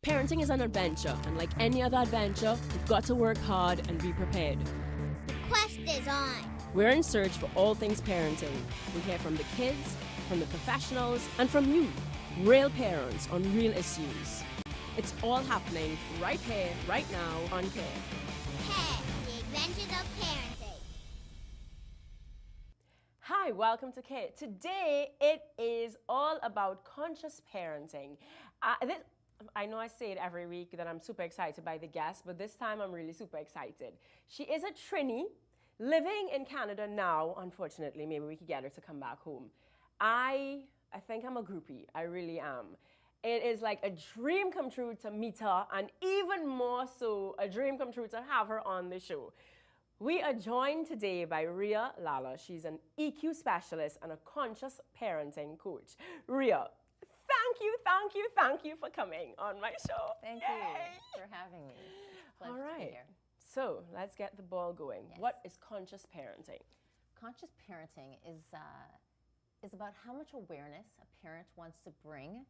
Parenting is an adventure, and like any other adventure, you've got to work hard and be prepared. The quest is on. We're in search for all things parenting. We hear from the kids, from the professionals, and from you, real parents on real issues. It's all happening right here, right now, on Care. Care, the adventures of parenting. Hi, welcome to Care. Today, it is all about conscious parenting. I know I say it every week that I'm super excited by the guest, but this time I'm really super excited. She is a Trini living in Canada now. Unfortunately, maybe we could get her to come back home. I think I'm a groupie. I really am. It is like a dream come true to meet her, and even more so, a dream come true to have her on the show. We are joined today by Ria Lala. She's an EQ specialist and a conscious parenting coach. Ria, thank you for coming on my show. Thank Yay. you for having me. Pleasure All to right. be here. So let's get the ball going. Yes. What is conscious parenting? Conscious parenting is about how much awareness a parent wants to bring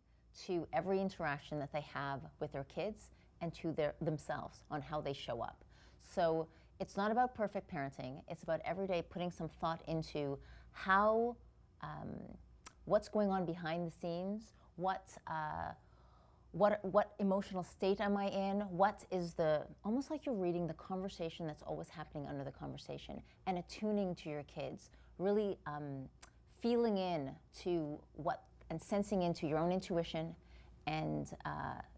to every interaction that they have with their kids and to themselves on how they show up. So it's not about perfect parenting. It's about every day putting some thought into how, what's going on behind the scenes, what emotional state am I in? What is almost like you're reading the conversation that's always happening under the conversation and attuning to your kids, really feeling in to and sensing into your own intuition, and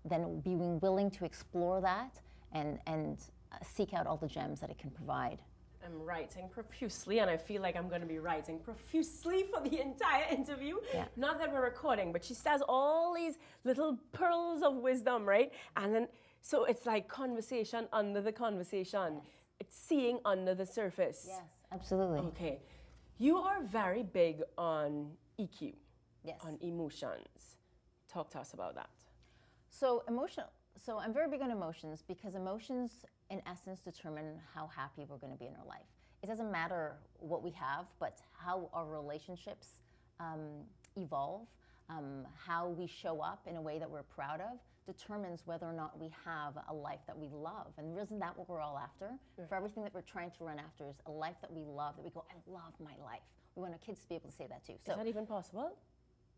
then being willing to explore that and seek out all the gems that it can provide. I'm writing profusely, and I feel like I'm going to be writing profusely for the entire interview. Yeah. Not that we're recording, but she says all these little pearls of wisdom, right? And then, so it's like conversation under the conversation. Yes. It's seeing under the surface. Yes, absolutely. Okay. You are very big on EQ, Yes. on emotions. Talk to us about that. So I'm very big on emotions because emotions, in essence, determine how happy we're going to be in our life. It doesn't matter what we have, but how our relationships evolve, how we show up in a way that we're proud of, determines whether or not we have a life that we love. And isn't that what we're all after? Yeah. For everything that we're trying to run after is a life that we love, that we go, I love my life. We want our kids to be able to say that too. So Is that even possible?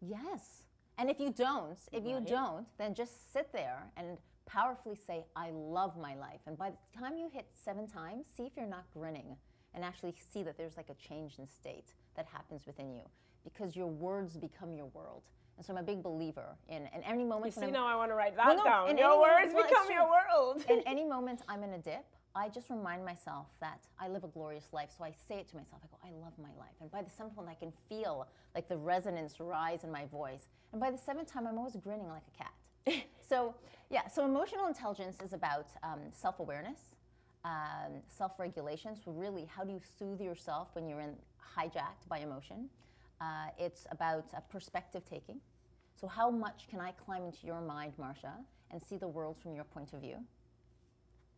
yes. And if you don't, then just sit there and powerfully say, I love my life. And by the time you hit 7 times, see if you're not grinning and actually see that there's like a change in state that happens within you, because your words become your world. And so I'm a big believer in any moment. You see, now I want to write that down. in Your any words moment- well, become it's your true. world. In any moment I'm in a dip, I just remind myself that I live a glorious life. So I say it to myself. I go, I love my life. And by the 7th one, I can feel like the resonance rise in my voice. And by the 7th time, I'm always grinning like a cat. So emotional intelligence is about self-awareness, self-regulation. So really, how do you soothe yourself when you're hijacked by emotion? It's about perspective taking. So how much can I climb into your mind, Marcia, and see the world from your point of view?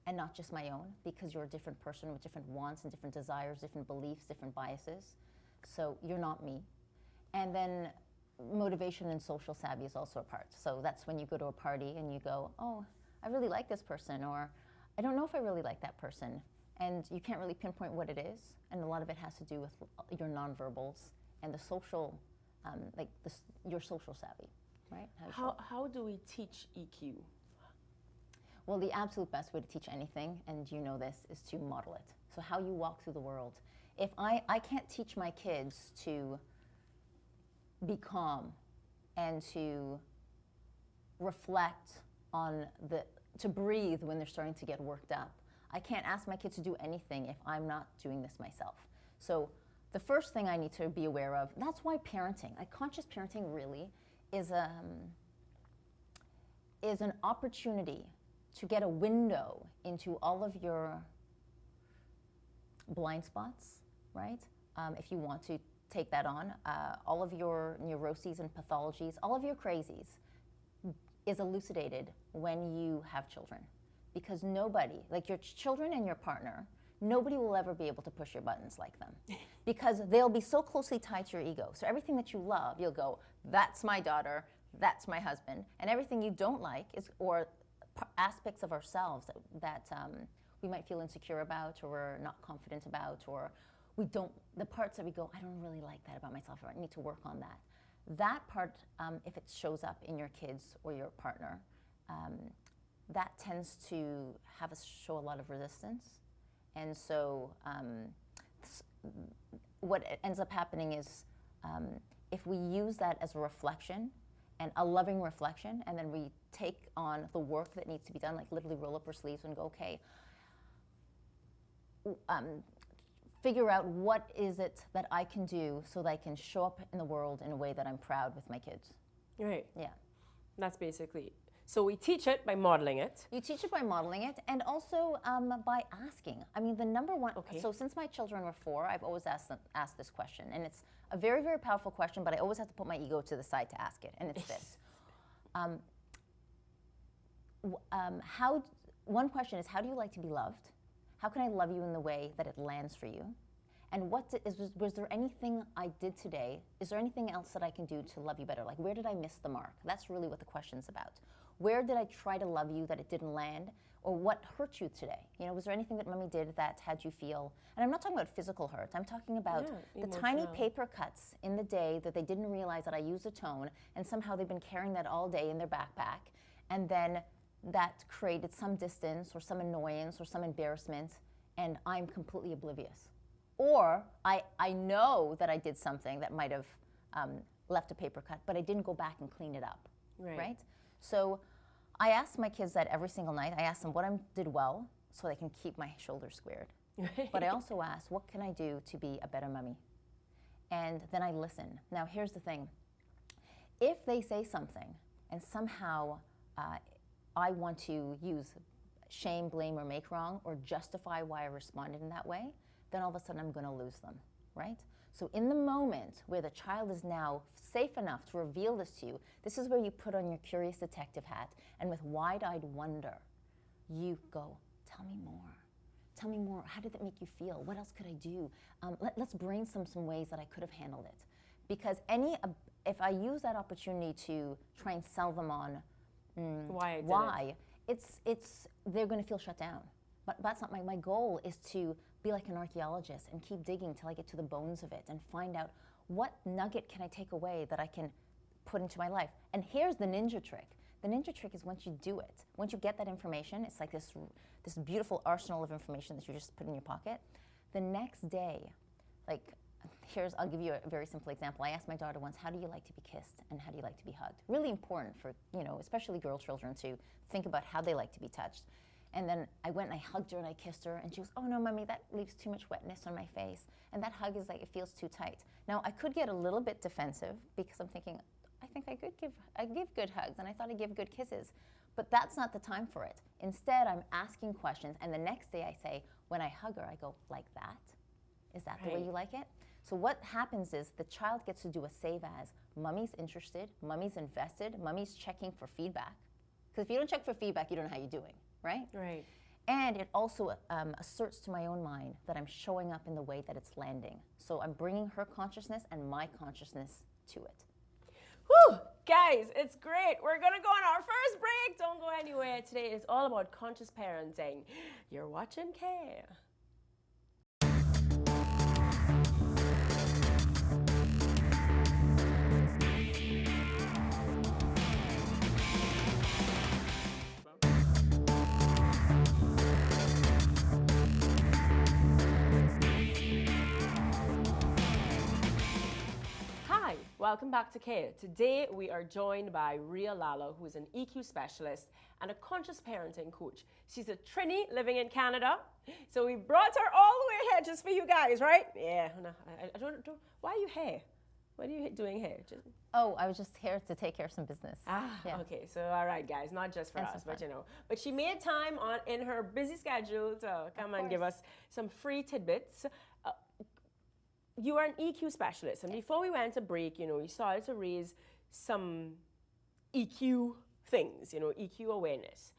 And not just my own, because you're a different person with different wants and different desires, different beliefs, different biases. So you're not me. And then motivation and social savvy is also a part. So that's when you go to a party and you go, oh, I really like this person, or I don't know if I really like that person. And you can't really pinpoint what it is. And a lot of it has to do with your nonverbals and the social, your social savvy, right? How do we teach EQ? Well, the absolute best way to teach anything, and you know this, is to model it. So how you walk through the world. If I can't teach my kids to be calm and to reflect to breathe when they're starting to get worked up. I can't ask my kids to do anything if I'm not doing this myself. So the first thing I need to be aware of, that's why parenting, conscious parenting really is an opportunity to get a window into all of your blind spots, right? If you want to take that on, all of your neuroses and pathologies, all of your crazies is elucidated when you have children. Because nobody, like your children and your partner, nobody will ever be able to push your buttons like them. Because they'll be so closely tied to your ego. So everything that you love, you'll go, that's my daughter, that's my husband. And everything you don't like aspects of ourselves that we might feel insecure about, or we're not confident about, or we don't, the parts that we go, I don't really like that about myself, or I need to work on that. That part, if it shows up in your kids or your partner, that tends to have us show a lot of resistance. And so what ends up happening is if we use that as a reflection, and a loving reflection, and then we take on the work that needs to be done, like literally roll up our sleeves and go, okay, figure out what is it that I can do so that I can show up in the world in a way that I'm proud with my kids. Right. Yeah. That's basically. So we teach it by modeling it. You teach it by modeling it, and also by asking. I mean, the number one. Okay. So since my children were 4, I've always asked this question, and it's a very, very powerful question. But I always have to put my ego to the side to ask it, and it's this: One question is, how do you like to be loved? How can I love you in the way that it lands for you? And was there anything I did today? Is there anything else that I can do to love you better? Like, where did I miss the mark? That's really what the question's about. Where did I try to love you that it didn't land? Or what hurt you today? You know, was there anything that mommy did that had you feel, and I'm not talking about physical hurt, I'm talking about the tiny paper cuts in the day that they didn't realize that I used a tone, and somehow they've been carrying that all day in their backpack, and then that created some distance or some annoyance or some embarrassment, and I'm completely oblivious. Or I know that I did something that might have left a paper cut, but I didn't go back and clean it up, right? So I ask my kids that every single night. I ask them what I did well so they can keep my shoulders squared. But I also ask, what can I do to be a better mommy? And then I listen. Now, here's the thing. If they say something and somehow I want to use shame, blame, or make wrong, or justify why I responded in that way, then all of a sudden I'm going to lose them, right? So in the moment where the child is now safe enough to reveal this to you, this is where you put on your curious detective hat, and with wide-eyed wonder, you go, tell me more. Tell me more. How did that make you feel? What else could I do? Let's brainstorm some ways that I could have handled it. Because if I use that opportunity to try and sell them on why, they're going to feel shut down. But that's not my goal is to be like an archaeologist and keep digging till I get to the bones of it and find out what nugget can I take away that I can put into my life. And here's the ninja trick. The ninja trick is once you do it, once you get that information, it's like this beautiful arsenal of information that you just put in your pocket. The next day, like, I'll give you a very simple example. I asked my daughter once, how do you like to be kissed and how do you like to be hugged? Really important for, especially girl children to think about how they like to be touched. And then I went and I hugged her and I kissed her, and she goes, oh no, mommy, that leaves too much wetness on my face. And that hug is like, it feels too tight. Now, I could get a little bit defensive because I'm thinking, I think I give good hugs, and I thought I give good kisses. But that's not the time for it. Instead, I'm asking questions, and the next day I say, when I hug her, I go, like that? Is that the way you like it? So what happens is the child gets to do a save as, mommy's interested, mommy's invested, mommy's checking for feedback. Because if you don't check for feedback, you don't know how you're doing. Right? Right. And it also asserts to my own mind that I'm showing up in the way that it's landing. So I'm bringing her consciousness and my consciousness to it. Whew! Guys, it's great. We're going to go on our first break. Don't go anywhere. Today is all about conscious parenting. You're watching Care. Welcome back to Care. Today we are joined by Ria Lala, who is an EQ specialist and a conscious parenting coach. She's a Trini living in Canada. So we brought her all the way here just for you guys, right? Yeah, no, I don't, why are you here? What are you doing here? Oh, I was just here to take care of some business. Okay, so all right, guys, not just for us, but But she made time in her busy schedule to come and give us some free tidbits. You are an EQ specialist, and before we went to break, we started to raise some EQ things, EQ awareness.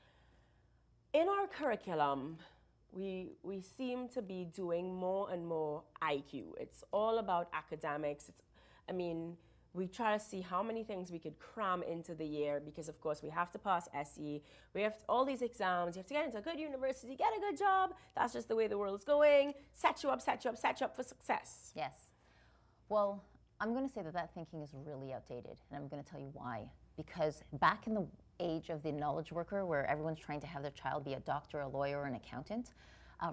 In our curriculum, we seem to be doing more and more IQ. It's all about academics. We try to see how many things we could cram into the year because, of course, we have to pass SE. We have all these exams. You have to get into a good university, get a good job. That's just the way the world's going. Set you up, set you up, set you up for success. Yes. Well, I'm going to say that that thinking is really outdated, and I'm going to tell you why. Because back in the age of the knowledge worker, where everyone's trying to have their child be a doctor, a lawyer, or an accountant,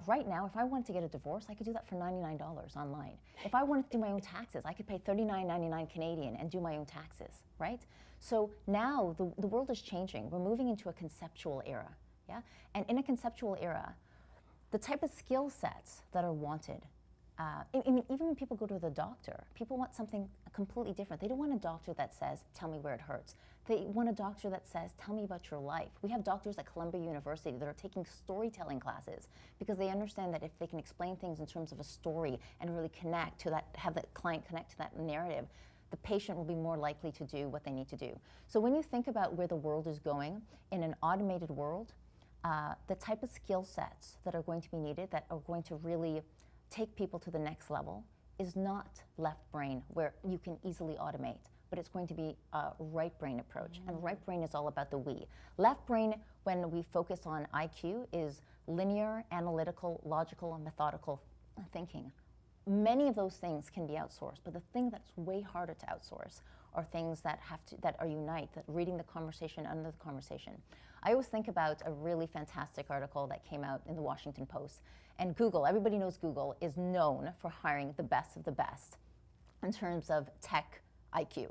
right now, if I wanted to get a divorce, I could do that for $99 online. If I wanted to do my own taxes, I could pay $39.99 Canadian and do my own taxes, right? So now the world is changing. We're moving into a conceptual era, yeah? And in a conceptual era, the type of skill sets that are wanted, I mean, even when people go to the doctor, people want something completely different. They don't want a doctor that says, tell me where it hurts. They want a doctor that says, tell me about your life. We have doctors at Columbia University that are taking storytelling classes because they understand that if they can explain things in terms of a story and really connect to that, have that client connect to that narrative, the patient will be more likely to do what they need to do. So when you think about where the world is going in an automated world, the type of skill sets that are going to be needed that are going to really take people to the next level is not left brain where you can easily automate, but it's going to be a right brain approach. And right brain is all about the we. Left brain, when we focus on IQ, is linear, analytical, logical, and methodical thinking. Many of those things can be outsourced, but the thing that's way harder to outsource are things that are unite, that reading the conversation under the conversation. I always think about a really fantastic article that came out in the Washington Post. And Google, everybody knows Google, is known for hiring the best of the best in terms of tech IQ.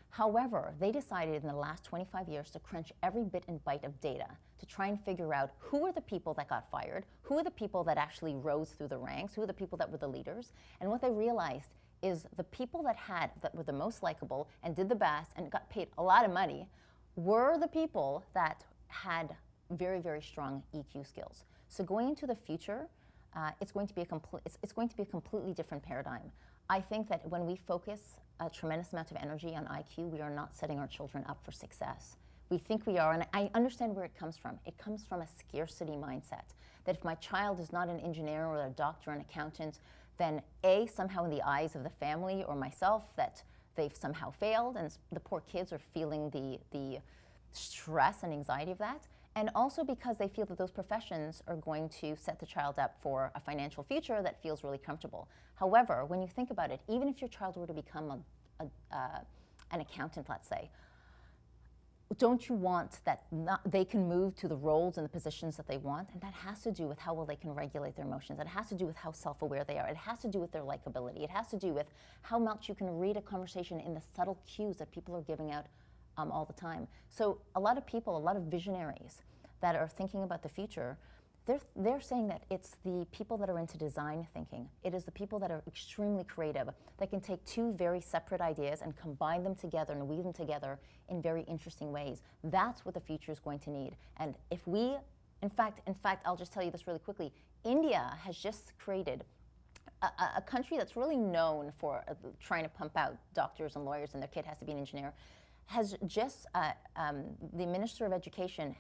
However, they decided in the last 25 years to crunch every bit and byte of data to try and figure out who are the people that got fired, who are the people that actually rose through the ranks, who are the people that were the leaders. And what they realized is the people that were the most likable and did the best and got paid a lot of money were the people that had very, very strong EQ skills. So going into the future, it's going to be a completely different paradigm. I think that when we focus a tremendous amount of energy on IQ, we are not setting our children up for success. We think we are, and I understand where it comes from. It comes from a scarcity mindset, that if my child is not an engineer or a doctor, an accountant, then A, somehow in the eyes of the family or myself, that they've somehow failed, and the poor kids are feeling the stress and anxiety of that. And also because they feel that those professions are going to set the child up for a financial future that feels really comfortable. However, when you think about it, even if your child were to become an accountant, let's say, don't you want that they can move to the roles and the positions that they want? And that has to do with how well they can regulate their emotions. It has to do with how self-aware they are. It has to do with their likability. It has to do with how much you can read a conversation in the subtle cues that people are giving out all the time. So a lot of people, a lot of visionaries that are thinking about the future, they're saying that it's the people that are into design thinking. It is the people that are extremely creative, that can take two very separate ideas and combine them together and weave them together in very interesting ways. That's what the future is going to need. And if we, in fact, I'll just tell you this really quickly. India has just created a country that's really known for trying to pump out doctors and lawyers, and their kid has to be an engineer. Has just, the Minister of Education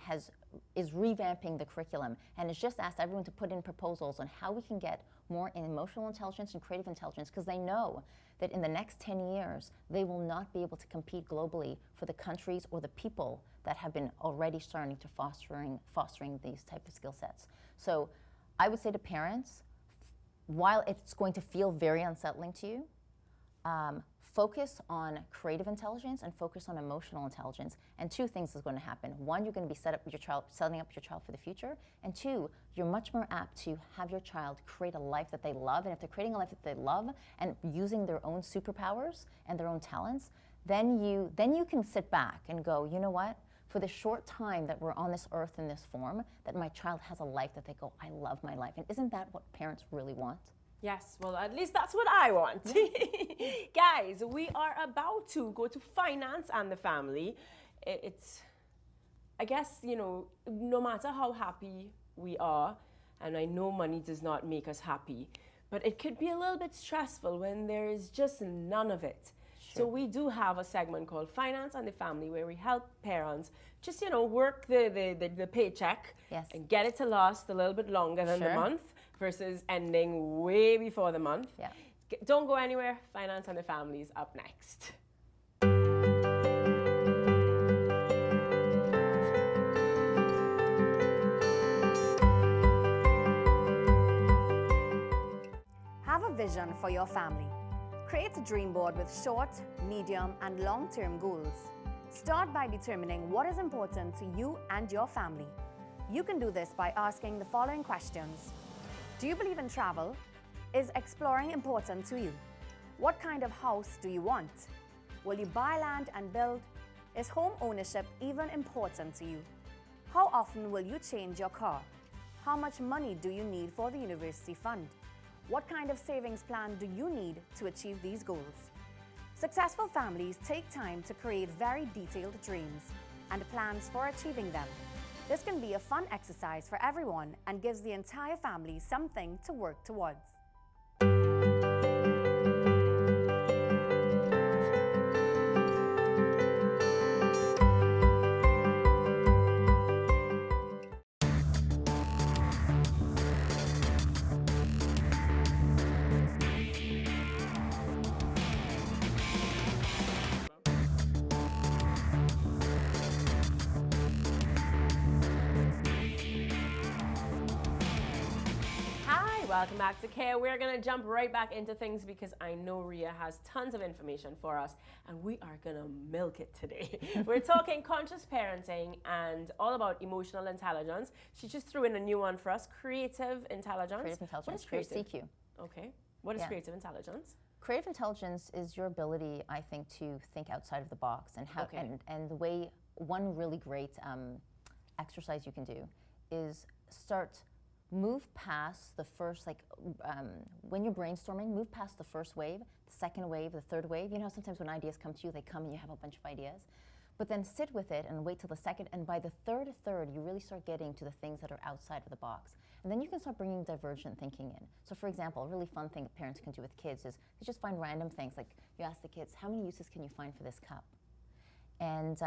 is revamping the curriculum and has just asked everyone to put in proposals on how we can get more in emotional intelligence and creative intelligence, because they know that in the next 10 years, they will not be able to compete globally for the countries or the people that have been already starting to fostering these type of skill sets. So I would say to parents, while it's going to feel very unsettling to you, focus on creative intelligence and focus on emotional intelligence. And two things is going to happen. One, you're going to be setting up your child for the future. And two, you're much more apt to have your child create a life that they love. And if they're creating a life that they love and using their own superpowers and their own talents, then you can sit back and go, you know what? For the short time that we're on this earth in this form, that my child has a life that they go, I love my life. And isn't that what parents really want? Yes, well, at least that's what I want. Guys, we are about to go to finance and the family. It's, I guess, no matter how happy we are, and I know money does not make us happy, but it could be a little bit stressful when there is just none of it. Sure. So we do have a segment called Finance and the Family where we help parents just, work the paycheck, yes, and get it to last a little bit longer than sure, the month versus ending way before the month. Yeah. Don't go anywhere. Finance and the Family is up next. vision for your family. Create a dream board with short, medium, and long-term goals. Start by determining what is important to you and your family. You can do this by asking the following questions. Do you believe in travel? Is exploring important to you? What kind of house do you want? Will you buy land and build? Is home ownership even important to you? How often will you change your car? How much money do you need for the university fund? What kind of savings plan do you need to achieve these goals? Successful families take time to create very detailed dreams and plans for achieving them. This can be a fun exercise for everyone and gives the entire family something to work towards. Welcome back to Care. We're going to jump right back into things because I know Ria has tons of information for us and we are going to milk it today. We're talking conscious parenting and all about emotional intelligence. She just threw in a new one for us, creative intelligence. Creative intelligence, what is creative? CQ. Okay. What is creative intelligence? Creative intelligence is your ability, I think, to think outside of the box and how and the way one really great exercise you can do is move past the first, when you're brainstorming, move past the first wave, the second wave, the third wave. You know, sometimes when ideas come to you, they come and you have a bunch of ideas. But then sit with it and wait till the second, and by the third, you really start getting to the things that are outside of the box. And then you can start bringing divergent thinking in. So for example, a really fun thing that parents can do with kids is they just find random things. Like you ask the kids, how many uses can you find for this cup? And,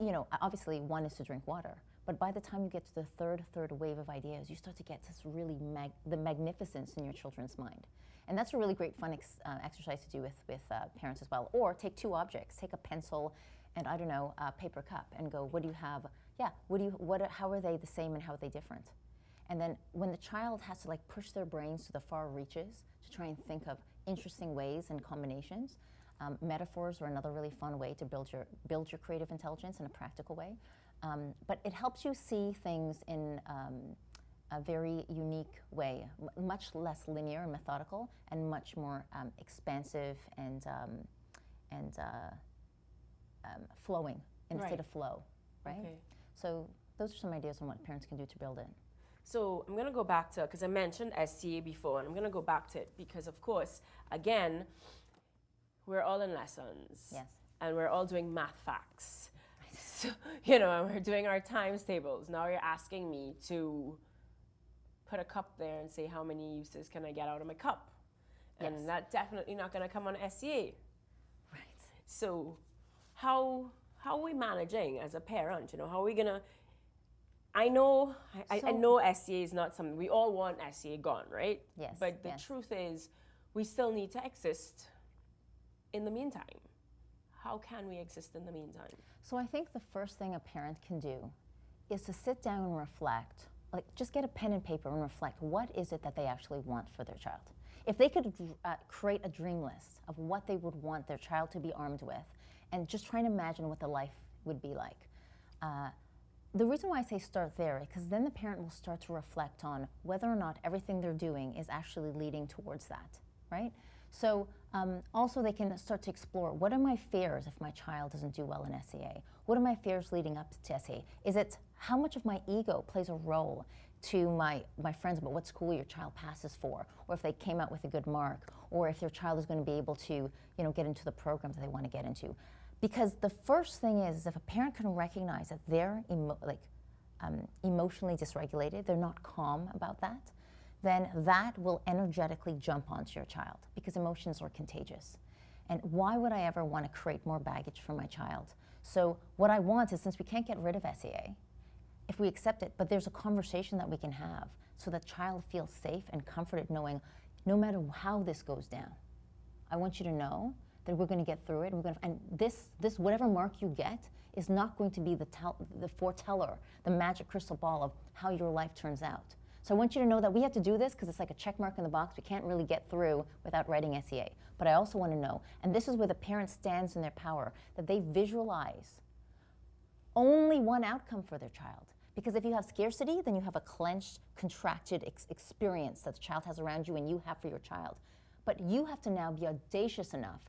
you know, obviously one is to drink water. But by the time you get to the third wave of ideas, you start to get this really the magnificence in your children's mind. And that's a really great fun exercise to do with parents as well. Or take two objects, take a pencil and, I don't know, a paper cup and go, what do you have? Yeah, how are they the same and how are they different? And then when the child has to like push their brains to the far reaches to try and think of interesting ways and combinations, metaphors are another really fun way to build your creative intelligence in a practical way. But it helps you see things in a very unique way, much less linear and methodical, and much more expansive and flowing instead of flow, right? Okay. So those are some ideas on what parents can do to build it. So I'm going to go back to, because I mentioned SCA before, and I'm going to go back to it because, of course, again, we're all in lessons. Yes. And we're all doing math facts. So, you know, and we're doing our times tables. Now you're asking me to put a cup there and say how many uses can I get out of my cup. Yes. And that's definitely not going to come on SCA. Right. So how are we managing as a parent? You know, how are we going to... I know SCA is not something... We all want SCA gone, right? Yes. But the truth is we still need to exist in the meantime. How can we exist in the meantime? So I think the first thing a parent can do is to sit down and reflect, like just get a pen and paper and reflect, what is it that they actually want for their child? If they could create a dream list of what they would want their child to be armed with, and just try and imagine what the life would be like. The reason why I say start there is because then the parent will start to reflect on whether or not everything they're doing is actually leading towards that, right? So also they can start to explore, what are my fears if my child doesn't do well in SEA? What are my fears leading up to SEA? Is it how much of my ego plays a role to my friends about what school your child passes for, or if they came out with a good mark, or if their child is going to be able to, you know, get into the programs that they want to get into? Because the first thing is if a parent can recognize that they're emotionally dysregulated, they're not calm about that, then that will energetically jump onto your child, because emotions are contagious. And why would I ever want to create more baggage for my child? So what I want is, since we can't get rid of SEA, if we accept it, but there's a conversation that we can have so that child feels safe and comforted knowing no matter how this goes down, I want you to know that we're going to get through it, and this whatever mark you get is not going to be the foreteller, the magic crystal ball of how your life turns out. So I want you to know that we have to do this because it's like a check mark in the box. We can't really get through without writing SEA. But I also want to know, and this is where the parent stands in their power, that they visualize only one outcome for their child. Because if you have scarcity, then you have a clenched, contracted experience that the child has around you and you have for your child. But you have to now be audacious enough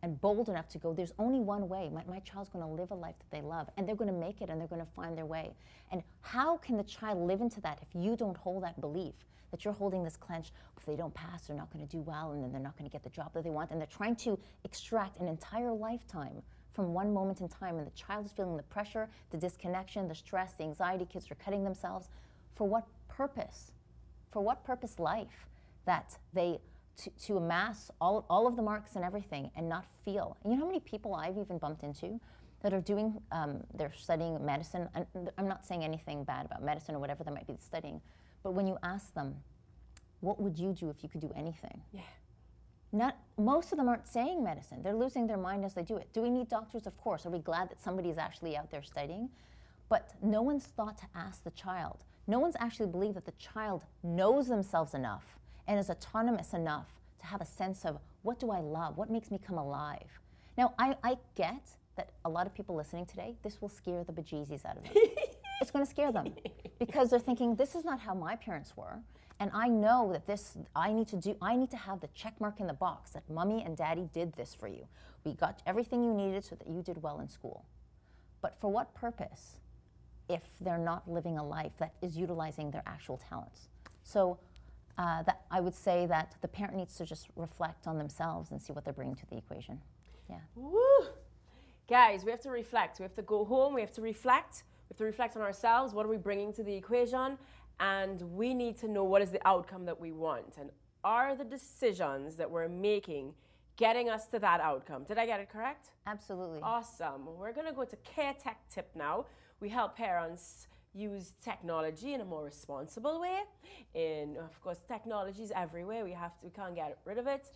and bold enough to go, there's only one way. My child's going to live a life that they love, and they're going to make it, and they're going to find their way. And how can the child live into that if you don't hold that belief that you're holding this clenched, if they don't pass, they're not going to do well, and then they're not going to get the job that they want, and they're trying to extract an entire lifetime from one moment in time, and the child is feeling the pressure, the disconnection, the stress, the anxiety, kids are cutting themselves. For what purpose? For what purpose life? That they to amass all of the marks and everything and not feel. And you know how many people I've even bumped into that are doing, they're studying medicine, and I'm not saying anything bad about medicine or whatever they might be studying, but when you ask them, what would you do if you could do anything? Yeah. Most of them aren't saying medicine. They're losing their mind as they do it. Do we need doctors? Of course. Are we glad that somebody is actually out there studying? But no one's thought to ask the child. No one's actually believed that the child knows themselves enough and is autonomous enough to have a sense of, what do I love? What makes me come alive? Now, I get that a lot of people listening today, this will scare the bejesus out of them. It's going to scare them because they're thinking, this is not how my parents were. And I know that I need to have the check mark in the box that mommy and daddy did this for you. We got everything you needed so that you did well in school. But for what purpose if they're not living a life that is utilizing their actual talents? So that I would say that the parent needs to just reflect on themselves and see what they're bringing to the equation. Yeah. Woo! Guys, we have to reflect. We have to go home. We have to reflect. We have to reflect on ourselves. What are we bringing to the equation? And we need to know what is the outcome that we want. And are the decisions that we're making getting us to that outcome? Did I get it correct? Absolutely. Awesome. We're going to go to Care Tech Tip now. We help parents use technology in a more responsible way. And of course, technology is everywhere. We can't get rid of it.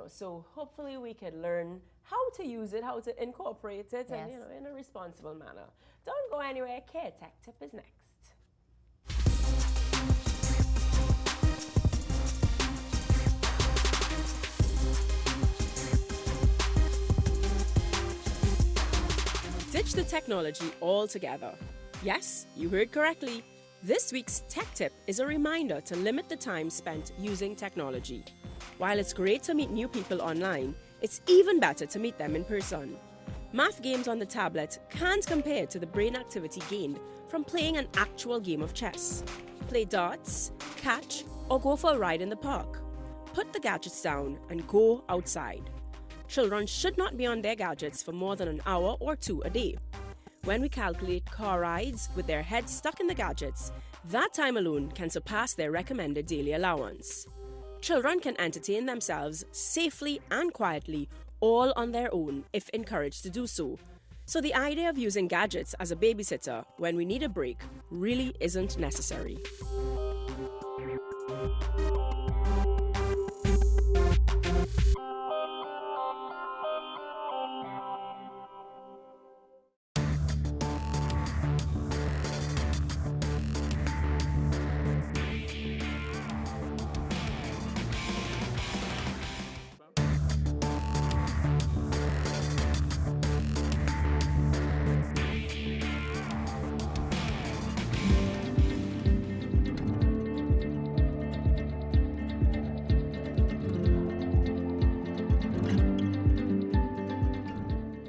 So hopefully we can learn how to use it, how to incorporate it, Yes. and in a responsible manner. Don't go anywhere. Care Tech Tip is next. Ditch the technology altogether. Yes, you heard correctly. This week's Tech Tip is a reminder to limit the time spent using technology. While it's great to meet new people online, it's even better to meet them in person. Math games on the tablet can't compare to the brain activity gained from playing an actual game of chess. Play darts, catch, or go for a ride in the park. Put the gadgets down and go outside. Children should not be on their gadgets for more than an hour or two a day. When we calculate car rides with their heads stuck in the gadgets, that time alone can surpass their recommended daily allowance. Children can entertain themselves safely and quietly, all on their own if encouraged to do so. So the idea of using gadgets as a babysitter when we need a break really isn't necessary.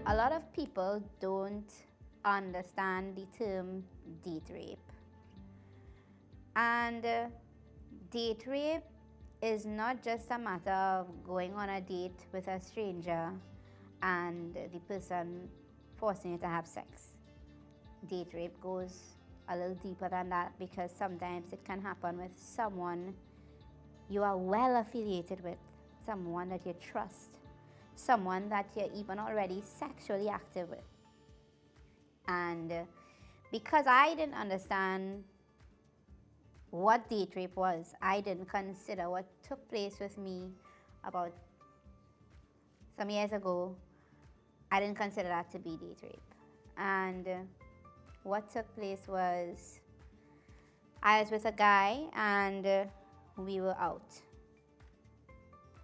A lot of people don't understand the term date rape. And date rape is not just a matter of going on a date with a stranger and the person forcing you to have sex. Date rape goes a little deeper than that because sometimes it can happen with someone you are well affiliated with, someone that you trust, someone that you're even already sexually active with. And because I didn't understand what date rape was, I didn't consider what took place with me about some years ago. I didn't consider that to be date rape. And what took place was I was with a guy and we were out.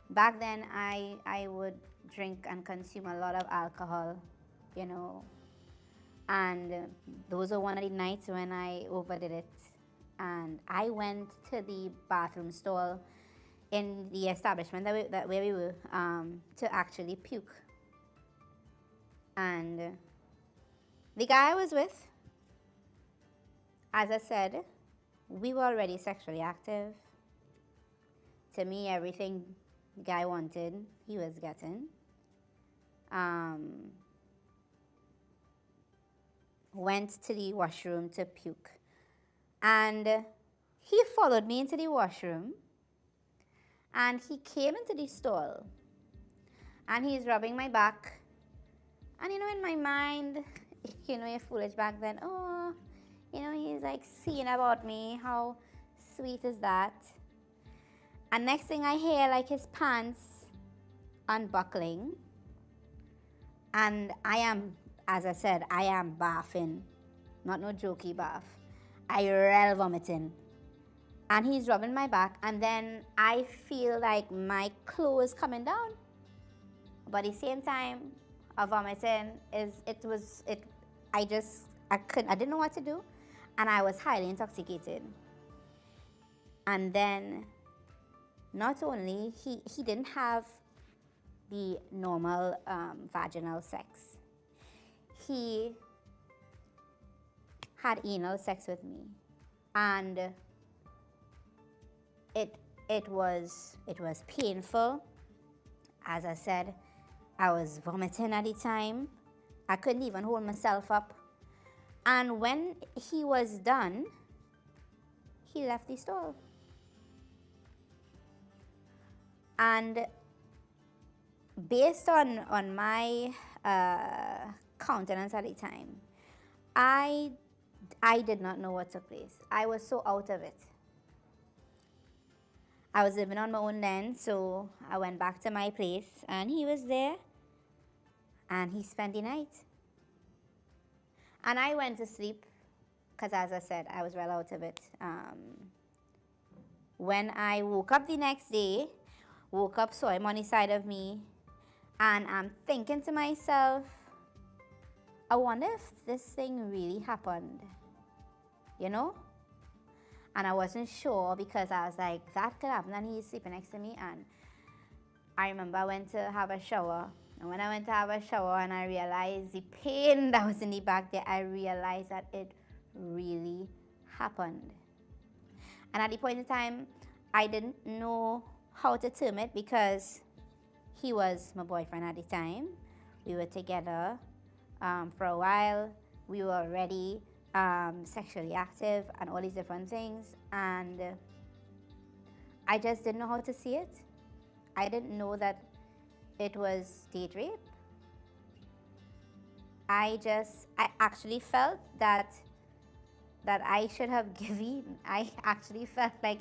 Back then, I would drink and consume a lot of alcohol, you know, and those were one of the nights when I overdid it. And I went to the bathroom stall in the establishment where we were to actually puke. And the guy I was with, as I said, we were already sexually active. To me, everything the guy wanted, he was getting. Went to the washroom to puke. And he followed me into the washroom. And he came into the stall. And he's rubbing my back. And in my mind, you're foolish back then. Oh, he's like seeing about me. How sweet is that? And next thing I hear, like his pants unbuckling. And I am, as I said, I am bathing. Not no jokey bath. I real vomiting. And he's rubbing my back. And then I feel like my clothes coming down. But at the same time, vomiting I didn't know what to do. And I was highly intoxicated. And then, not only, he didn't have the normal vaginal sex. He had anal sex with me. And it was painful. As I said, I was vomiting at the time. I couldn't even hold myself up. And when he was done, he left the stall. And based on my countenance at the time, I did not know what took place. I was so out of it. I was living on my own then, so I went back to my place, and he was there, and he spent the night. And I went to sleep, because as I said, I was well out of it. When I woke up the next day, saw him on the side of me, and I'm thinking to myself, I wonder if this thing really happened, And I wasn't sure because I was like, that could happen, and he's sleeping next to me. And I remember I went to have a shower. And when I went to have a shower and I realized the pain that was in the back there, I realized that it really happened. And at the point in time, I didn't know how to term it because he was my boyfriend at the time. We were together for a while. We were already sexually active and all these different things. And I just didn't know how to see it. I didn't know that it was date rape. I actually felt that I should have given. I actually felt like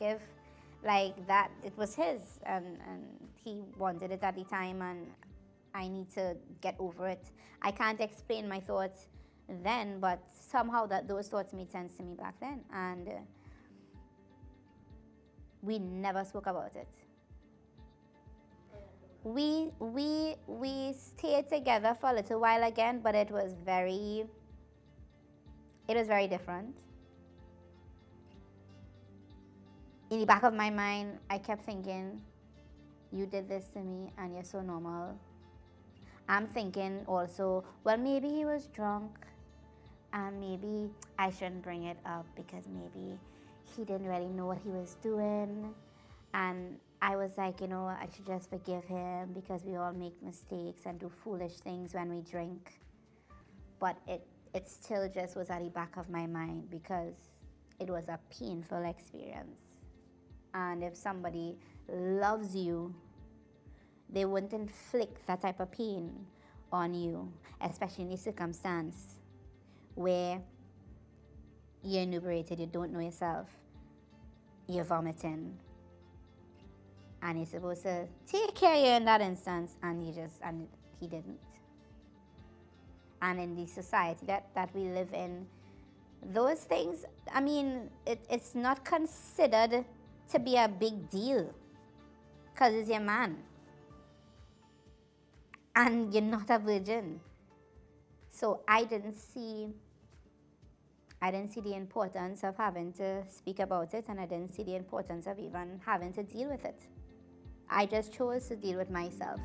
that it was his and he wanted it at the time, and I need to get over it. I can't explain my thoughts then, but somehow those thoughts made sense to me back then, and we never spoke about it. We stayed together for a little while again, but it was very different. In the back of my mind, I kept thinking, you did this to me and you're so normal. I'm thinking also, well, maybe he was drunk and maybe I shouldn't bring it up because maybe he didn't really know what he was doing. And I was like, I should just forgive him because we all make mistakes and do foolish things when we drink. But it still just was at the back of my mind because it was a painful experience. And if somebody loves you, they wouldn't inflict that type of pain on you, especially in a circumstance where you're inebriated, you don't know yourself, you're vomiting, and he's supposed to take care of you in that instance, and he didn't. And in the society that we live in, Those things, I mean, it's not considered to be a big deal because it's your man. And you're not a virgin. So I didn't see the importance of having to speak about it, and I didn't see the importance of even having to deal with it. I just chose to deal with myself.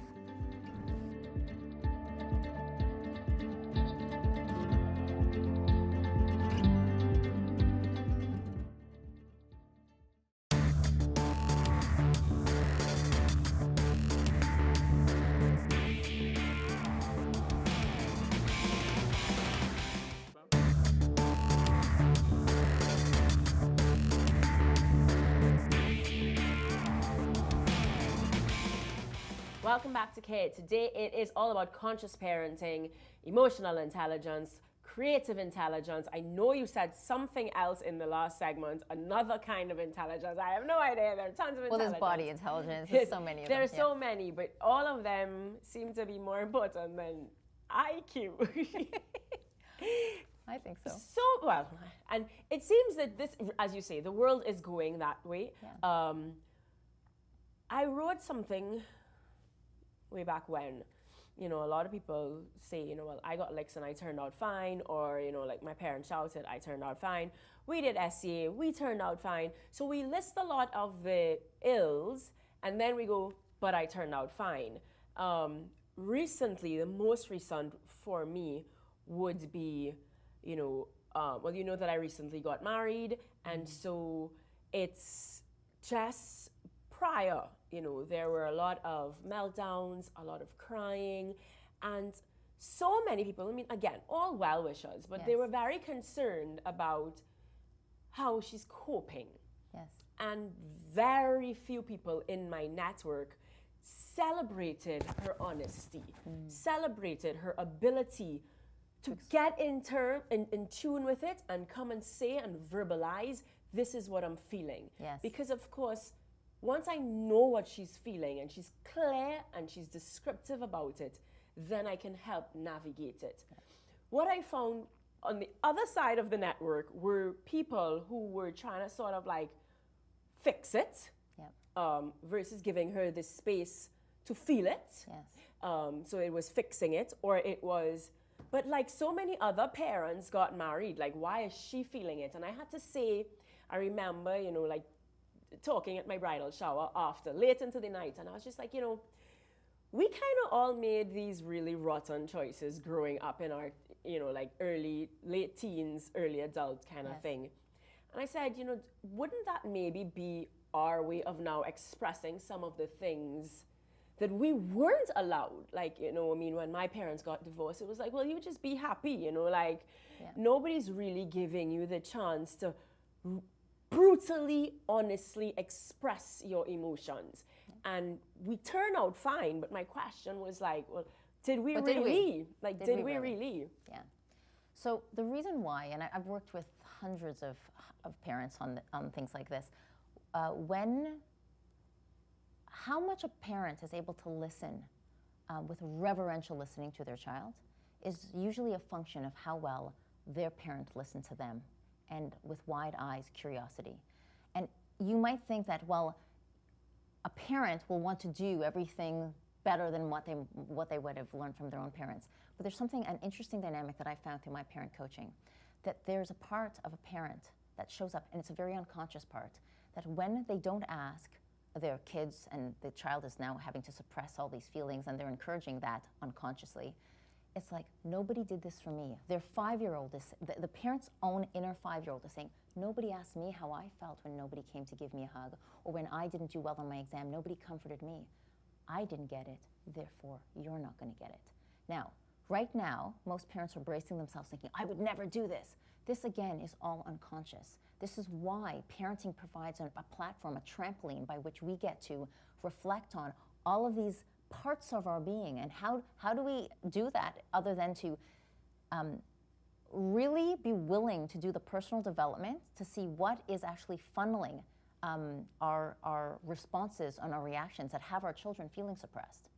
Welcome back to Kate. Today it is all about conscious parenting, emotional intelligence, creative intelligence. I know you said something else in the last segment, another kind of intelligence. I have no idea. There are tons of intelligence. Well, there's body intelligence. There's so many of them. There are so many, but all of them seem to be more important than IQ. I think so. So, well, and it seems that this, as you say, the world is going that way. Yeah. I wrote something way back when, you know, a lot of people say, you know, well, I got licks and I turned out fine, or, you know, like my parents shouted, I turned out fine. We did SCA, we turned out fine. So we list a lot of the ills and then we go, but I turned out fine. Recently, the most recent for me would be, you know, well, you know that I recently got married, and so it's just prior, you know, there were a lot of meltdowns, a lot of crying, and so many people, I mean, again, all well-wishers, but they Yes. were very concerned about how she's coping. Yes. And very few people in my network celebrated her honesty, celebrated her ability to get in tune with it and come and say and verbalize, this is what I'm feeling. Yes. Because of course, once I know what she's feeling and she's clear and she's descriptive about it, then I can help navigate it. What I found on the other side of the network were people who were trying to sort of like fix it, Yep. versus giving her the space to feel it. Yes. So it was fixing it, or it was, but like so many other parents got married, like why is she feeling it? And I had to say, I remember, you know, like talking at my bridal shower after, late into the night, and I was just like, you know, we kind of all made these really rotten choices growing up in our, you know, like late teens, early adult kind of Yes. thing. And I said, you know, wouldn't that maybe be our way of now expressing some of the things that we weren't allowed? Like, you know, I mean, when my parents got divorced, it was like, well, you just be happy, you know, like nobody's really giving you the chance to brutally, honestly express your emotions. And we turn out fine, but my question was like, well, did we But really? did we? Like, Did did we we really? really? Yeah. So the reason why, and I've worked with hundreds of parents on things like this, how much a parent is able to listen with reverential listening to their child is usually a function of how well their parent listened to them, and with wide eyes, curiosity. And you might think that, well, a parent will want to do everything better than what they would have learned from their own parents. But there's an interesting dynamic that I found through my parent coaching, that there's a part of a parent that shows up, and it's a very unconscious part, that when they don't ask their kids, and the child is now having to suppress all these feelings, and they're encouraging that unconsciously, it's like, nobody did this for me. Their 5-year-old is, the parent's own inner 5-year-old is saying, nobody asked me how I felt when nobody came to give me a hug, or when I didn't do well on my exam, nobody comforted me. I didn't get it, therefore you're not going to get it. Now, right now, most parents are bracing themselves thinking, I would never do this. This, again, is all unconscious. This is why parenting provides a platform, a trampoline by which we get to reflect on all of these parts of our being. And how do we do that other than to really be willing to do the personal development to see what is actually funneling our responses and our reactions that have our children feeling suppressed.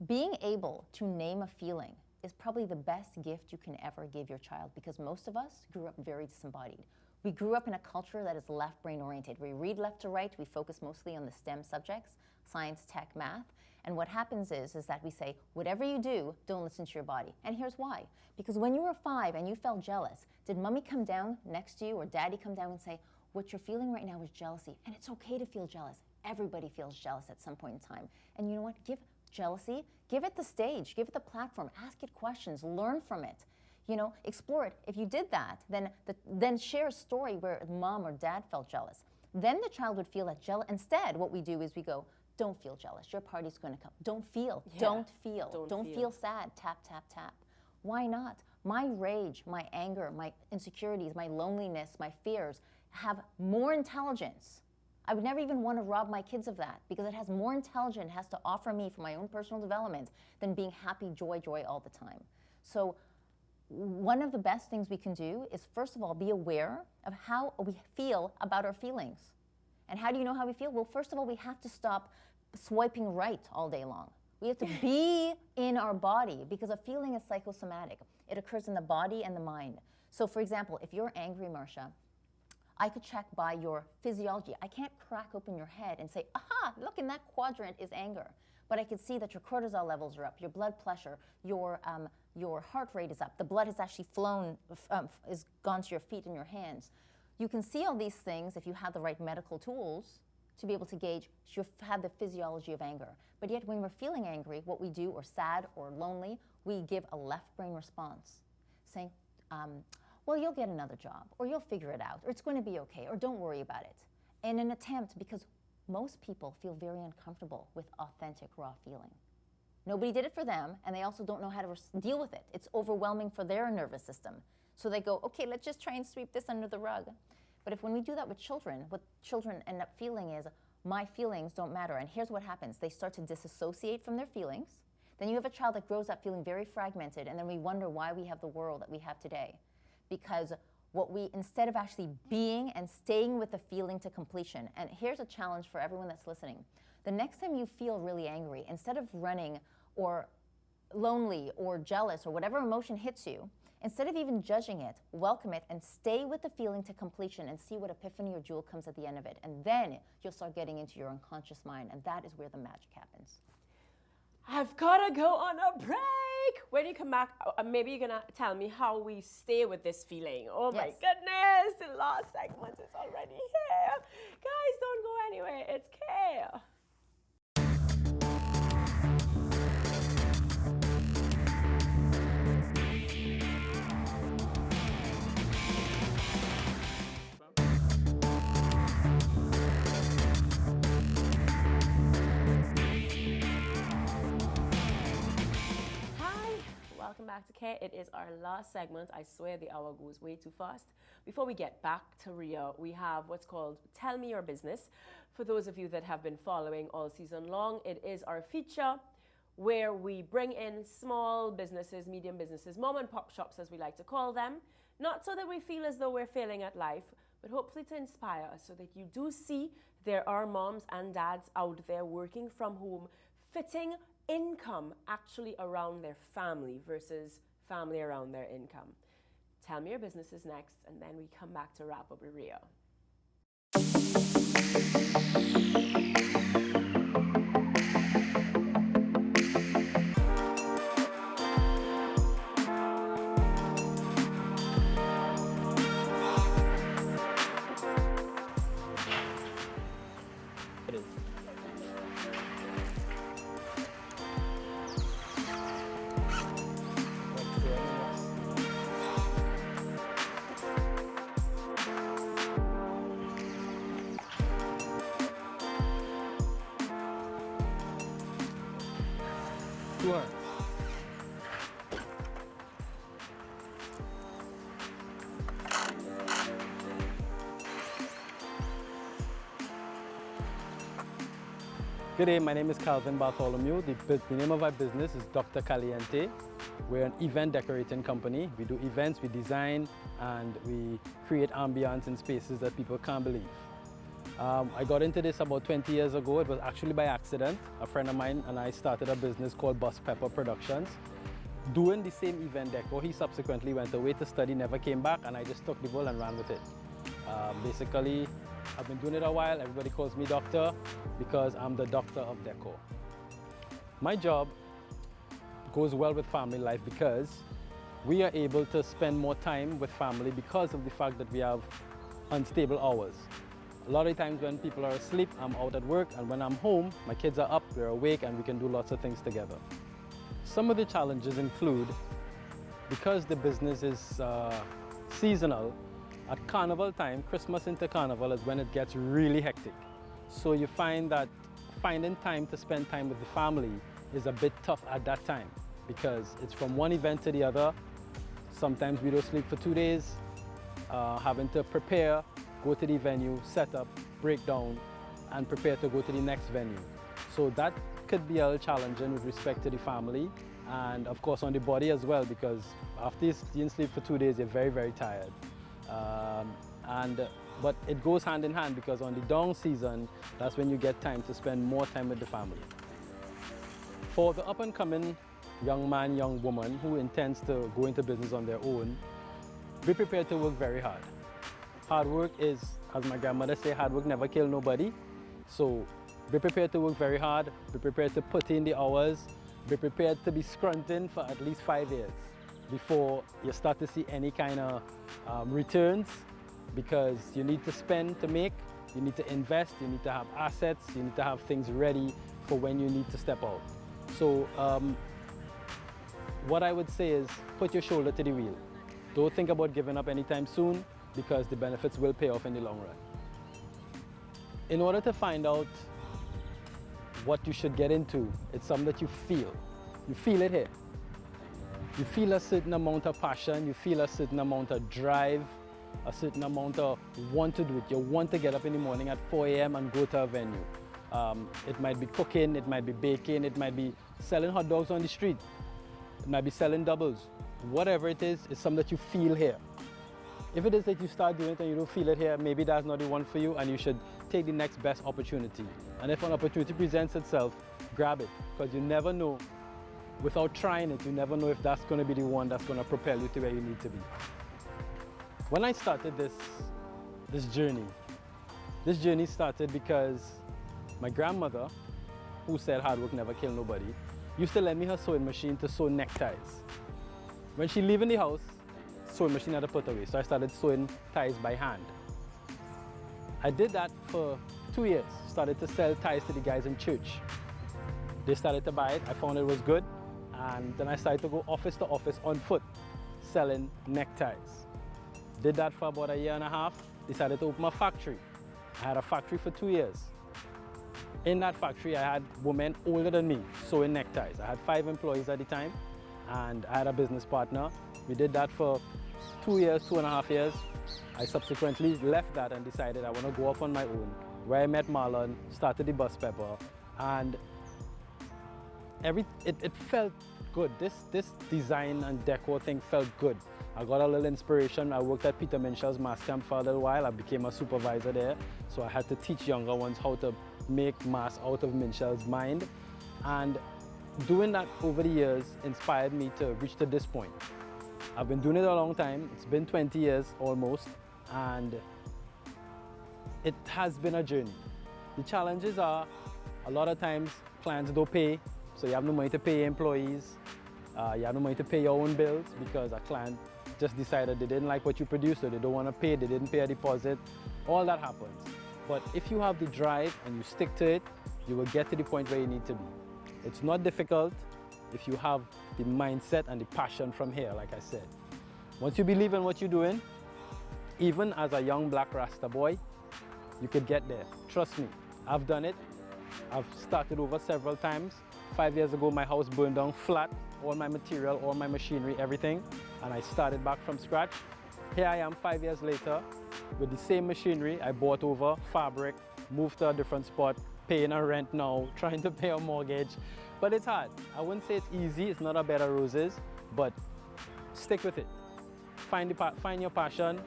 Being able to name a feeling is probably the best gift you can ever give your child, because most of us grew up very disembodied. We grew up in a culture that is left brain oriented. We read left to right, we focus mostly on the STEM subjects, science, tech, math. And what happens is that we say, whatever you do, don't listen to your body. And here's why. Because when you were 5 and you felt jealous, did mommy come down next to you or daddy come down and say, what you're feeling right now is jealousy, and it's okay to feel jealous. Everybody feels jealous at some point in time. And you know what? Give jealousy, give it the stage, give it the platform, ask it questions, learn from it. You know, explore it. If you did that, then share a story where mom or dad felt jealous. Then the child would feel that jealous. Instead, what we do is we go, don't feel jealous. Your party's going to come. Don't feel. Yeah. Don't feel sad. Tap, tap, tap. Why not? My rage, my anger, my insecurities, my loneliness, my fears have more intelligence. I would never even want to rob my kids of that, because it has more intelligence, it has to offer me for my own personal development than being happy, joy, joy all the time. So one of the best things we can do is, first of all, be aware of how we feel about our feelings. And how do you know how we feel? Well, first of all, we have to stop swiping right all day long. We have to be in our body, because a feeling is psychosomatic. It occurs in the body and the mind. So for example, if you're angry, Marcia, I could check by your physiology. I can't crack open your head and say, aha, look, in that quadrant is anger. But I could see that your cortisol levels are up, your blood pressure, your heart rate is up, the blood has actually flown, is gone to your feet and your hands. You can see all these things if you have the right medical tools to be able to gauge you have the physiology of anger. But yet when we're feeling angry, what we do, or sad or lonely, we give a left brain response saying, well, you'll get another job, or you'll figure it out, or it's going to be okay, or don't worry about it. In an attempt, because most people feel very uncomfortable with authentic, raw feeling. Nobody did it for them, and they also don't know how to deal with it. It's overwhelming for their nervous system. So they go, okay, let's just try and sweep this under the rug. But when we do that with children, what children end up feeling is, my feelings don't matter. And here's what happens. They start to disassociate from their feelings. Then you have a child that grows up feeling very fragmented, and then we wonder why we have the world that we have today. Because instead of actually being and staying with the feeling to completion, and here's a challenge for everyone that's listening. The next time you feel really angry, instead of running or lonely or jealous or whatever emotion hits you, instead of even judging it, welcome it and stay with the feeling to completion and see what epiphany or jewel comes at the end of it. And then you'll start getting into your unconscious mind, and that is where the magic happens. I've got to go on a break. When you come back, maybe you're going to tell me how we stay with this feeling. Oh my goodness, the last segment is already here. Guys, don't go anywhere. It's Kay. Welcome back to Care. It is our last segment. I swear the hour goes way too fast. Before we get back to Rio, we have what's called Tell Me Your Business. For those of you that have been following all season long, it is our feature where we bring in small businesses, medium businesses, mom and pop shops as we like to call them, not so that we feel as though we're failing at life, but hopefully to inspire us so that you do see there are moms and dads out there working from home, fitting income actually around their family versus family around their income. Tell Me Your Business is next, and then we come back to wrap up with Rio. Sure. Good day, my name is Calvin Bartholomew. The name of our business is Dr. Caliente. We're an event decorating company. We do events, we design, and we create ambience in spaces that people can't believe. I got into this about 20 years ago. It was actually by accident. A friend of mine and I started a business called Bus Pepper Productions. doing the same event decor. He subsequently went away to study, never came back, and I just took the ball and ran with it. Basically, I've been doing it a while. Everybody calls me doctor because I'm the doctor of decor. My job goes well with family life because we are able to spend more time with family because of the fact that we have unstable hours. A lot of times when people are asleep, I'm out at work, and when I'm home, my kids are up, we're awake, and we can do lots of things together. Some of the challenges include, because the business is seasonal, at carnival time, Christmas into carnival is when it gets really hectic. So you find that finding time to spend time with the family is a bit tough at that time because it's from one event to the other. Sometimes we don't sleep for 2 days, having to prepare, go to the venue, set up, break down, and prepare to go to the next venue. So that could be a little challenging with respect to the family and of course on the body as well, because after you didn't sleep for 2 days, you're very, very tired. But it goes hand in hand because on the down season, that's when you get time to spend more time with the family. For the up-and-coming young man, young woman who intends to go into business on their own, be prepared to work very hard. Hard work is, as my grandmother said, hard work never kill nobody. So be prepared to work very hard, be prepared to put in the hours, be prepared to be scrunting for at least 5 years before you start to see any kind of returns, because you need to spend to make, you need to invest, you need to have assets, you need to have things ready for when you need to step out. So what I would say is put your shoulder to the wheel. Don't think about giving up anytime soon because the benefits will pay off in the long run. In order to find out what you should get into, it's something that you feel. You feel it here. You feel a certain amount of passion, you feel a certain amount of drive, a certain amount of want to do it. You want to get up in the morning at 4 a.m. and go to a venue. It might be cooking, it might be baking, it might be selling hot dogs on the street, it might be selling doubles. Whatever it is, it's something that you feel here. If it is that you start doing it and you don't feel it here, maybe that's not the one for you and you should take the next best opportunity. And if an opportunity presents itself, grab it, because you never know. Without trying it, you never know if that's going to be the one that's going to propel you to where you need to be. When I started this journey started because my grandmother, who said hard work never kill nobody, used to lend me her sewing machine to sew neckties. When she leaving the house, sewing machine had to put away, so I started sewing ties by hand. I did that for 2 years, started to sell ties to the guys in church. They started to buy it, I found it was good, and then I started to go office to office on foot, selling neckties. Did that for about 1.5 years, decided to open a factory. I had a factory for 2 years. In that factory, I had women older than me sewing neckties. I had 5 employees at the time, and I had a business partner. We did that for 2 years, 2.5 years. I subsequently left that and decided I want to go off on my own, where I met Marlon, started the Bus Pepper, and it felt good. This design and decor thing felt good. I got a little inspiration. I worked at Peter Minshall's mass camp for a little while. I became a supervisor there, so I had to teach younger ones how to make mass out of Minshall's mind. And doing that over the years inspired me to reach to this point. I've been doing it a long time. It's been 20 years almost, and it has been a journey. The challenges are, a lot of times clients don't pay, so you have no money to pay your employees. You have no money to pay your own bills because a client just decided they didn't like what you produced, or they don't want to pay, they didn't pay a deposit. All that happens. But if you have the drive and you stick to it, you will get to the point where you need to be. It's not difficult if you have the mindset and the passion from here, like I said. Once you believe in what you're doing, even as a young black Rasta boy, you could get there. Trust me, I've done it. I've started over several times. 5 years ago, my house burned down flat, all my material, all my machinery, everything, and I started back from scratch. Here I am 5 years later with the same machinery I bought over, fabric, moved to a different spot, paying a rent now, trying to pay a mortgage. But it's hard. I wouldn't say it's easy, it's not a bed of roses, but stick with it. Find your passion,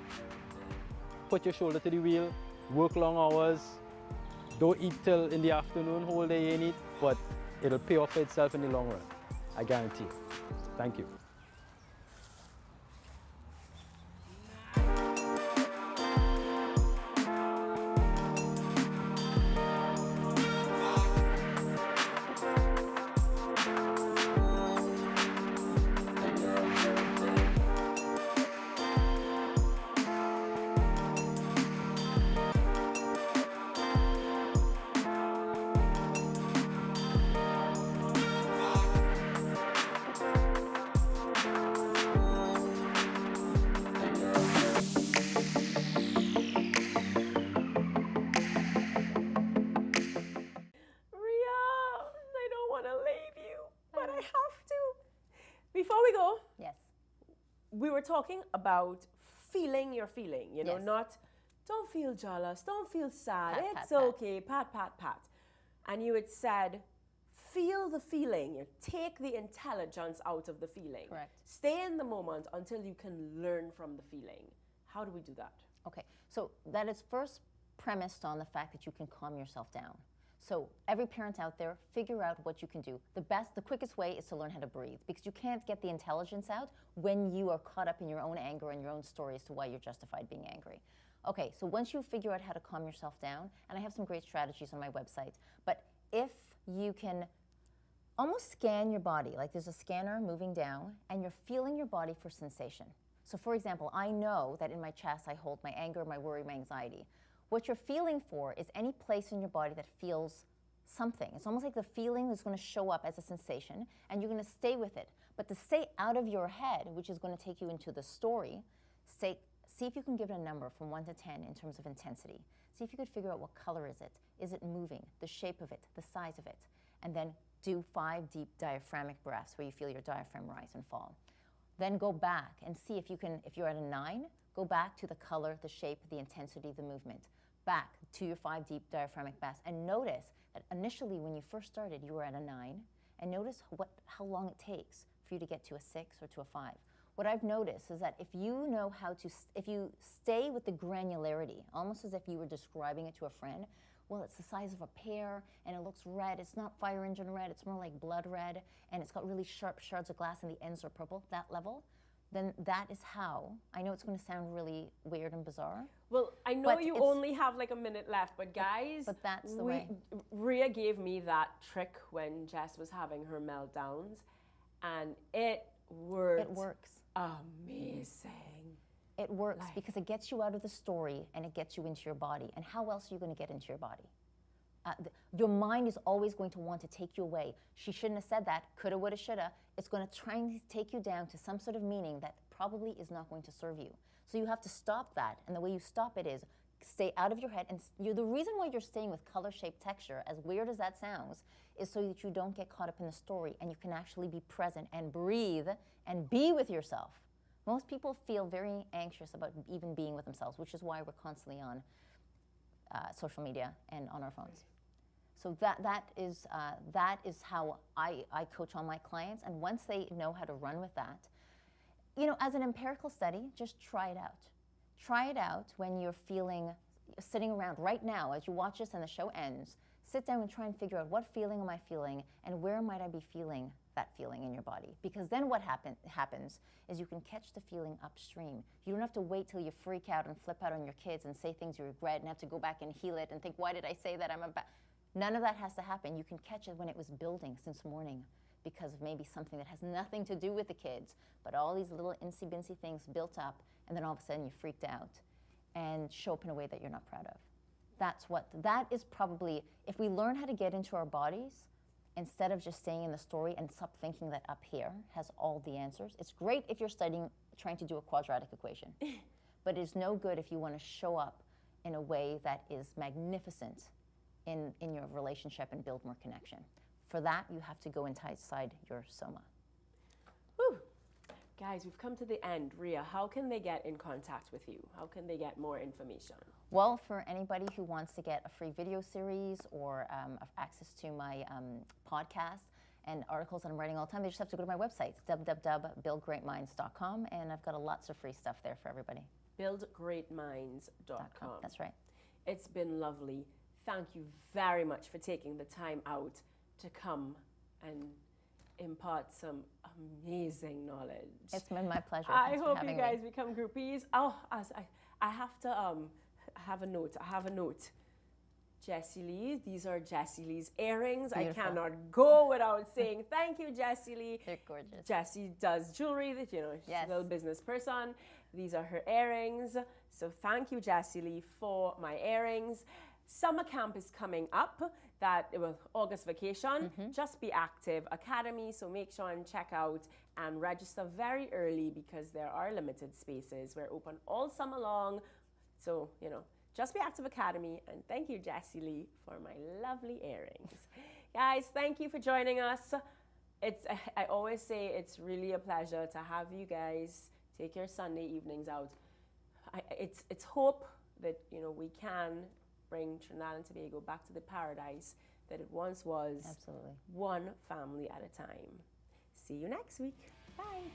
put your shoulder to the wheel, work long hours, don't eat till in the afternoon, whole day you ain't eat, but it'll pay off for itself in the long run. I guarantee you. Thank you. Ria, I don't want to leave you, but I have to. Before we go, Yes. we were talking about feeling your feeling, you know, Yes. not don't feel jealous, don't feel sad, Pat, it's pat, pat. okay, pat, pat, pat. And you had said, feel the feeling, take the intelligence out of the feeling. Correct. Stay in the moment until you can learn from the feeling. How do we do that? Okay, so that is first premised on the fact that you can calm yourself down. So every parent out there, figure out what you can do. The quickest way is to learn how to breathe, because you can't get the intelligence out when you are caught up in your own anger and your own story as to why you're justified being angry. Okay, so once you figure out how to calm yourself down, and I have some great strategies on my website, but if you can almost scan your body, like there's a scanner moving down, and you're feeling your body for sensation. So for example, I know that in my chest I hold my anger, my worry, my anxiety. What you're feeling for is any place in your body that feels something. It's almost like the feeling is going to show up as a sensation, and you're going to stay with it. But to stay out of your head, which is going to take you into the story, see if you can give it a number from 1 to 10 in terms of intensity. See if you could figure out what color is it. Is it moving? The shape of it, the size of it. And then do 5 deep diaphragmic breaths where you feel your diaphragm rise and fall. Then go back and see if you can, if you're at a 9, go back to the color, the shape, the intensity, the movement. Back to your 5 deep diaphragmic breaths, and notice that initially when you first started, you were at a 9, and notice how long it takes for you to get to a 6 or to a 5. What I've noticed is that if you know how to, if you stay with the granularity, almost as if you were describing it to a friend, well, it's the size of a pear, and it looks red. It's not fire engine red, it's more like blood red, and it's got really sharp shards of glass, and the ends are purple, that level, then that is how, I know it's going to sound really weird and bizarre. Well, I know But you it's- only have like a minute left, but guys, but that's the way. Ria gave me that trick when Jess was having her meltdowns, and it worked. It works. Amazing. It works because it gets you out of the story and it gets you into your body. And how else are you going to get into your body? Your mind is always going to want to take you away. She shouldn't have said that. Coulda, woulda, shoulda. It's going to try and take you down to some sort of meaning that probably is not going to serve you. So you have to stop that. And the way you stop it is stay out of your head. And the reason why you're staying with color, shape, texture, as weird as that sounds, is so that you don't get caught up in the story and you can actually be present and breathe and be with yourself. Most people feel very anxious about even being with themselves, which is why we're constantly on social media and on our phones. So that is how I coach all my clients. And once they know how to run with that, you know, as an empirical study, just try it out. Try it out when you're feeling, sitting around right now as you watch this and the show ends. Sit down and try and figure out what feeling am I feeling and where might I be feeling that feeling in your body. Because then what happens is you can catch the feeling upstream. You don't have to wait till you freak out and flip out on your kids and say things you regret and have to go back and heal it and think, why did I say that? None of that has to happen. You can catch it when it was building since morning because of maybe something that has nothing to do with the kids, but all these little insy-binsy things built up, and then all of a sudden you freaked out and show up in a way that you're not proud of. That is probably, if we learn how to get into our bodies, instead of just staying in the story and stop thinking that up here has all the answers. It's great if you're trying to do a quadratic equation, but it's no good if you want to show up in a way that is magnificent in your relationship and build more connection. For that, you have to go inside your soma. Whew. Guys, we've come to the end. Ria, how can they get in contact with you? How can they get more information? Well, for anybody who wants to get a free video series or access to my podcast and articles that I'm writing all the time, they just have to go to my website, www.buildgreatminds.com, and I've got lots of free stuff there for everybody. Buildgreatminds.com. That's right. It's been lovely. Thank you very much for taking the time out to come and impart some amazing knowledge. It's been my pleasure. I Thanks for hope you having guys me. become groupies. Oh, I have to have a note. I have a note. Jessie Lee, these are Jessie Lee's earrings. Beautiful. I cannot go without saying thank you, Jessie Lee. They're gorgeous. Jessie does jewelry, that she's Yes. a little business person. These are her earrings. So thank you, Jessie Lee, for my earrings. Summer camp is coming up. August vacation. Just Be Active Academy. So make sure and check out and register very early because there are limited spaces. We're open all summer long. So, Just Be Active Academy. And thank you, Jessie Lee, for my lovely earrings. Guys, thank you for joining us. I always say it's really a pleasure to have you guys take your Sunday evenings out. It's hope that, we can bring Trinidad and Tobago back to the paradise that it once was. Absolutely. One family at a time. See you next week. Bye.